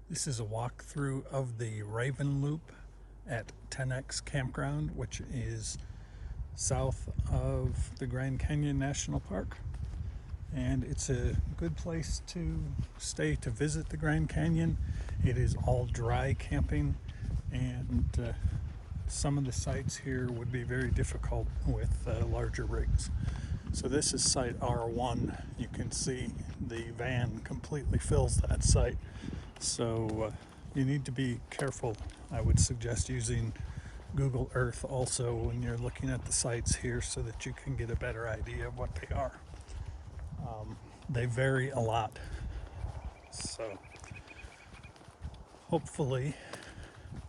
This is a walkthrough of the Raven Loop at Ten X Campground, which is south of the Grand Canyon National Park. And it's a good place to stay to visit the Grand Canyon. It is all dry camping, and some of the sites here would be very difficult with larger rigs. So this is site R1. You can see the van completely fills that site. So you need to be careful. I would suggest using Google Earth also when you're looking at the sites here so that you can get a better idea of what they are. They vary a lot. So hopefully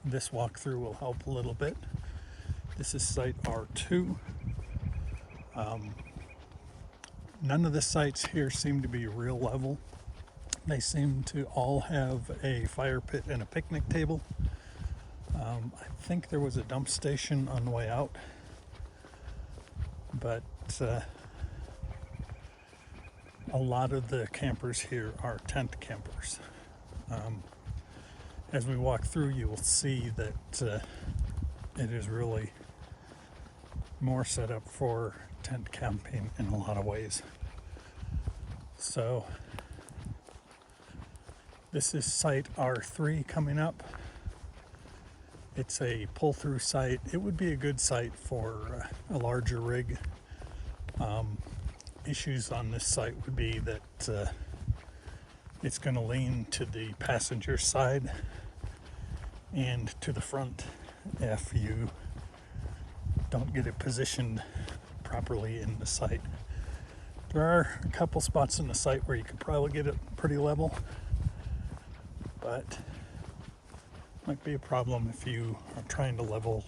this walkthrough will help a little bit. This is site R2. None of the sites here seem to be real level. They seem to all have a fire pit and a picnic table. I think there was a dump station on the way out, but a lot of the campers here are tent campers. As we walk through, you will see that it is really more set up for tent camping in a lot of ways. So this is site R3 coming up. It's a pull-through site. It would be a good site for a larger rig. Issues on this site would be that it's going to lean to the passenger side and to the front if you don't get it positioned properly in the site. There are a couple spots in the site where you could probably get it pretty level, but might be a problem if you are trying to level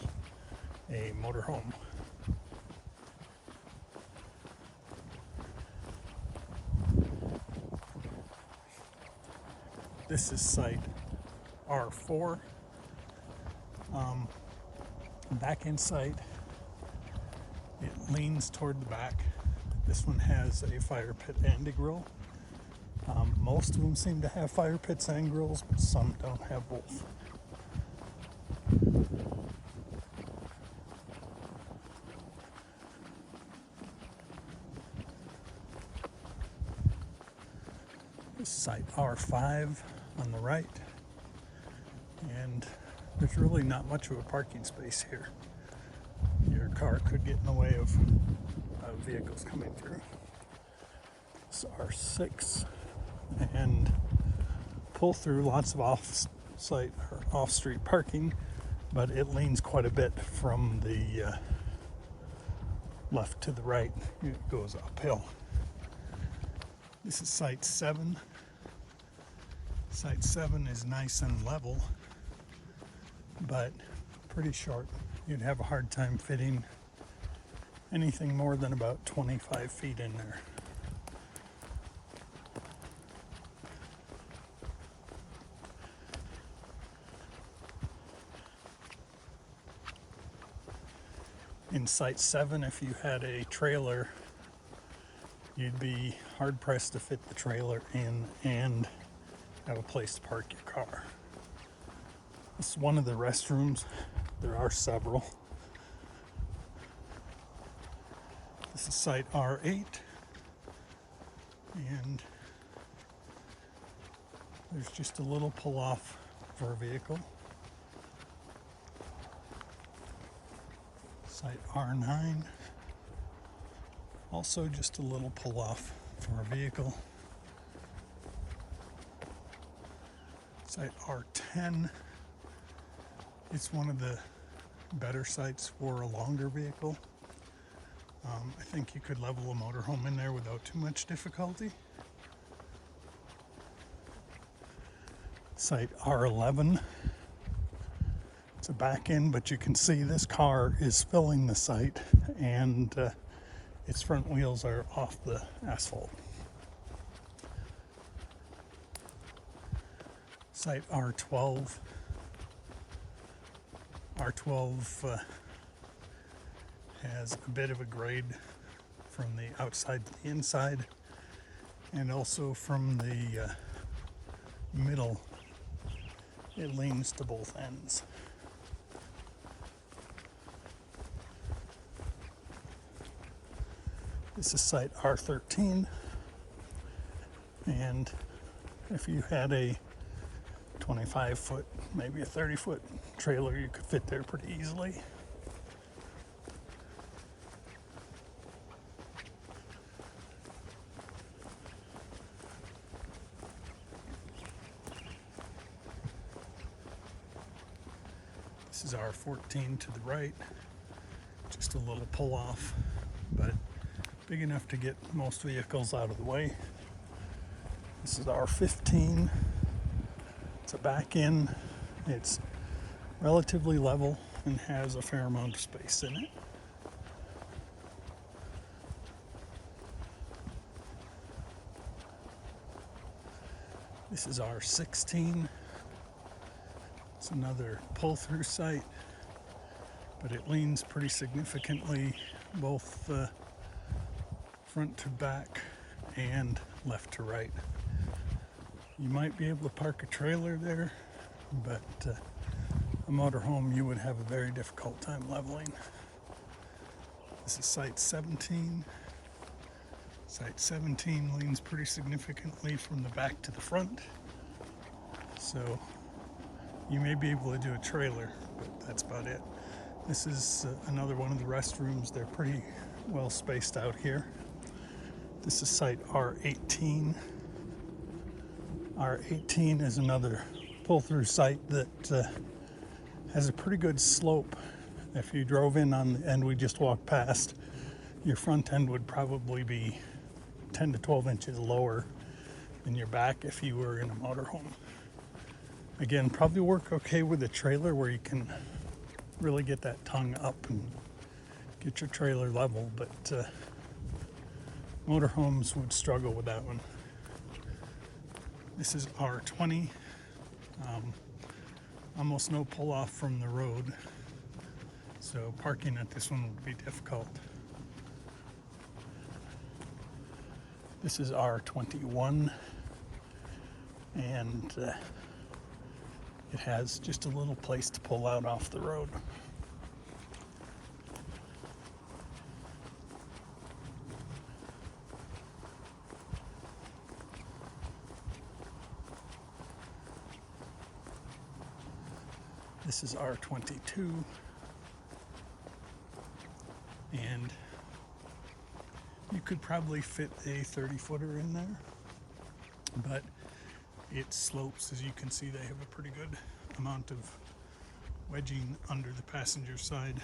a motorhome. This is site R4. Back in sight, it leans toward the back. This one has a fire pit and a grill. Most of them seem to have fire pits and grills, but some don't have both. This is site R5 on the right, and there's really not much of a parking space here. Your car could get in the way of vehicles coming through. This is R6, and pull through lots of off-site or off-street parking, but it leans quite a bit from the left to the right. It goes uphill. This is site 7. Site 7 is nice and level, but pretty short. You'd have a hard time fitting anything more than about 25 feet in there. In site 7, if you had a trailer, you'd be hard pressed to fit the trailer in and have a place to park your car. This is one of the restrooms. There are several. This is site R8, and there's just a little pull-off for a vehicle. Site R9, also just a little pull-off for a vehicle. Site R10, it's one of the better sites for a longer vehicle. I think you could level a motorhome in there without too much difficulty. Site R11, it's a back end, but you can see this car is filling the site, and its front wheels are off the asphalt. Site R12. R12 has a bit of a grade from the outside to the inside, and also from the middle it leans to both ends. This is site R13, and if you had a 25-foot, maybe a 30-foot trailer, you could fit there pretty easily. This is R14 to the right, just a little pull off, but big enough to get most vehicles out of the way. This is R15. It's a back in. It's relatively level and has a fair amount of space in it. This is R16. It's another pull-through site, but it leans pretty significantly both front to back and left to right. You might be able to park a trailer there, but a motorhome you would have a very difficult time leveling. This is site 17. Site 17 leans pretty significantly from the back to the front, so you may be able to do a trailer, but that's about it. This is another one of the restrooms. They're pretty well spaced out here. This is site R18. R18 is another pull-through site that has a pretty good slope. If you drove in on the end we just walked past, your front end would probably be 10 to 12 inches lower than your back if you were in a motorhome. Again, probably work okay with a trailer where you can really get that tongue up and get your trailer level, but motorhomes would struggle with that one. This is R20. Almost no pull off from the road, so parking at this one would be difficult. This is R21, and it has just a little place to pull out off the road. This is R22, and you could probably fit a 30-footer in there, but it slopes. As you can see, they have a pretty good amount of wedging under the passenger side.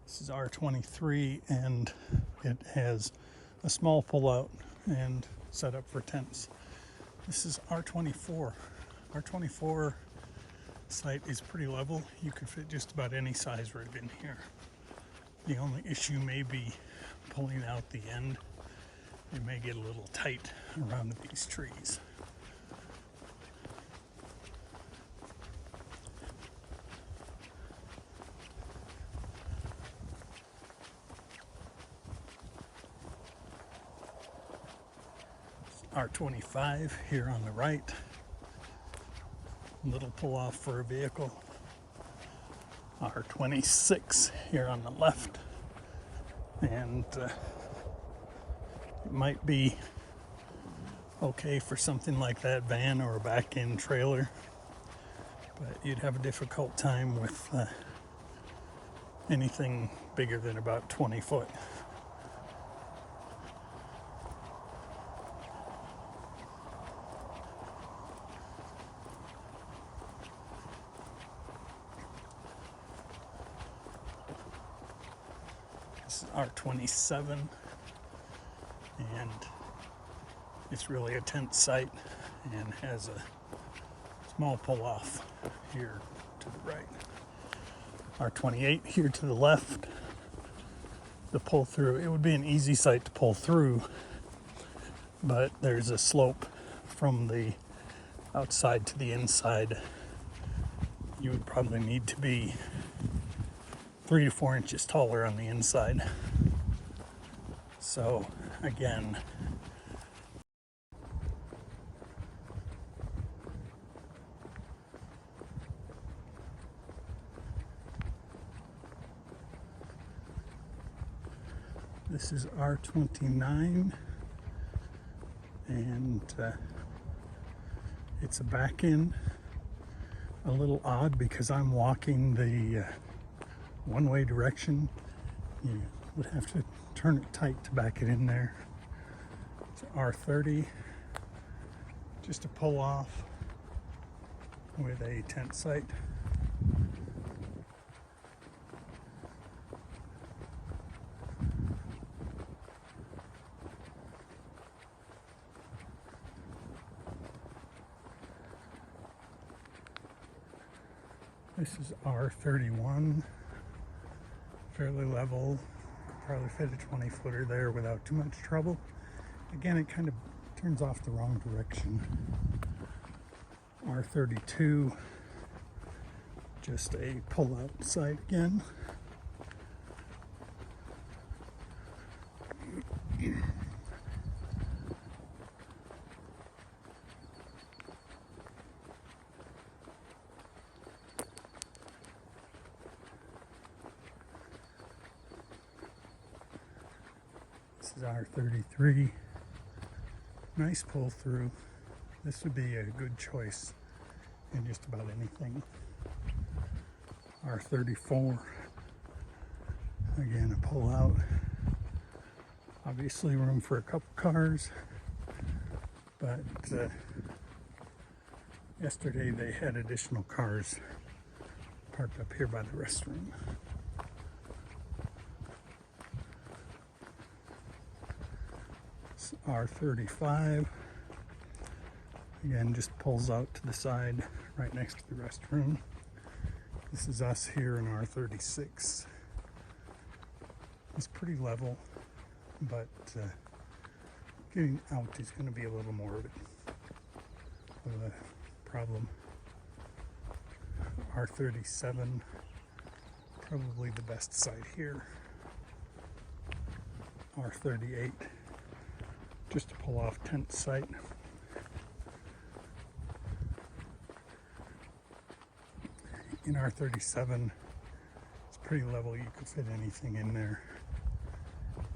This is R23, and it has a small pull-out and set up for tents. This is R24. R24 site is pretty level. You could fit just about any size right in here. The only issue may be pulling out the end. It may get a little tight around these trees. R25 here on the right. Little pull off for a vehicle. R26 here on the left. And it might be okay for something like that van or a back end trailer, but you'd have a difficult time with anything bigger than about 20 foot. This is R27, and it's really a tent site and has a small pull-off here to the right. R28 here to the left. The pull-through, it would be an easy site to pull through, but there's a slope from the outside to the inside. You would probably need to be 3 to 4 inches taller on the inside. So again, This is R29, and it's a back end. A little odd because I'm walking the one-way direction. You would have to turn it tight to back it in there. It's R30, just a pull off with a tent site. This is R31, fairly level. Could probably fit a 20-footer there without too much trouble. Again, it kind of turns off the wrong direction. R32, just a pull-out site again. This is R33. Nice pull through. This would be a good choice in just about anything. R34. Again, a pull out. Obviously room for a couple cars, but yesterday they had additional cars parked up here by the restroom. R35, again, just pulls out to the side right next to the restroom. This is us here in R36. It's pretty level, but getting out is going to be a little more of a problem. R37, probably the best site here. R38, just to pull off tent site. In R37, it's pretty level. You could fit anything in there,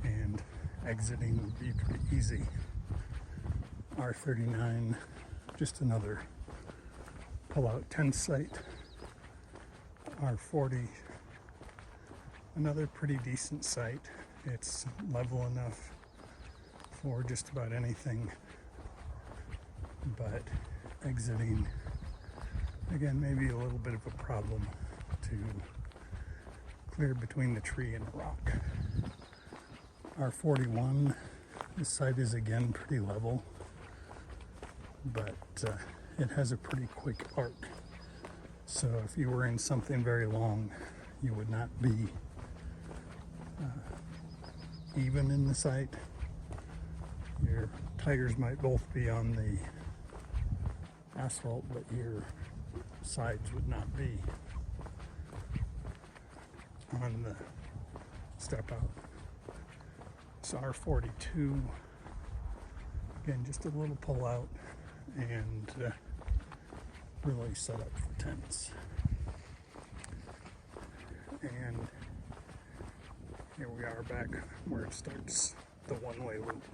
and exiting you could be easy. R39, just another pull-out tent site. R40, another pretty decent site. It's level enough for just about anything, but exiting, again, maybe a little bit of a problem to clear between the tree and the rock. R41, this site is again pretty level, but it has a pretty quick arc. So if you were in something very long, you would not be even in the site. Your tires might both be on the asphalt, but your sides would not be on the step out. It's R42, again, just a little pull out and really set up for tents. And here we are back where it starts the one-way loop.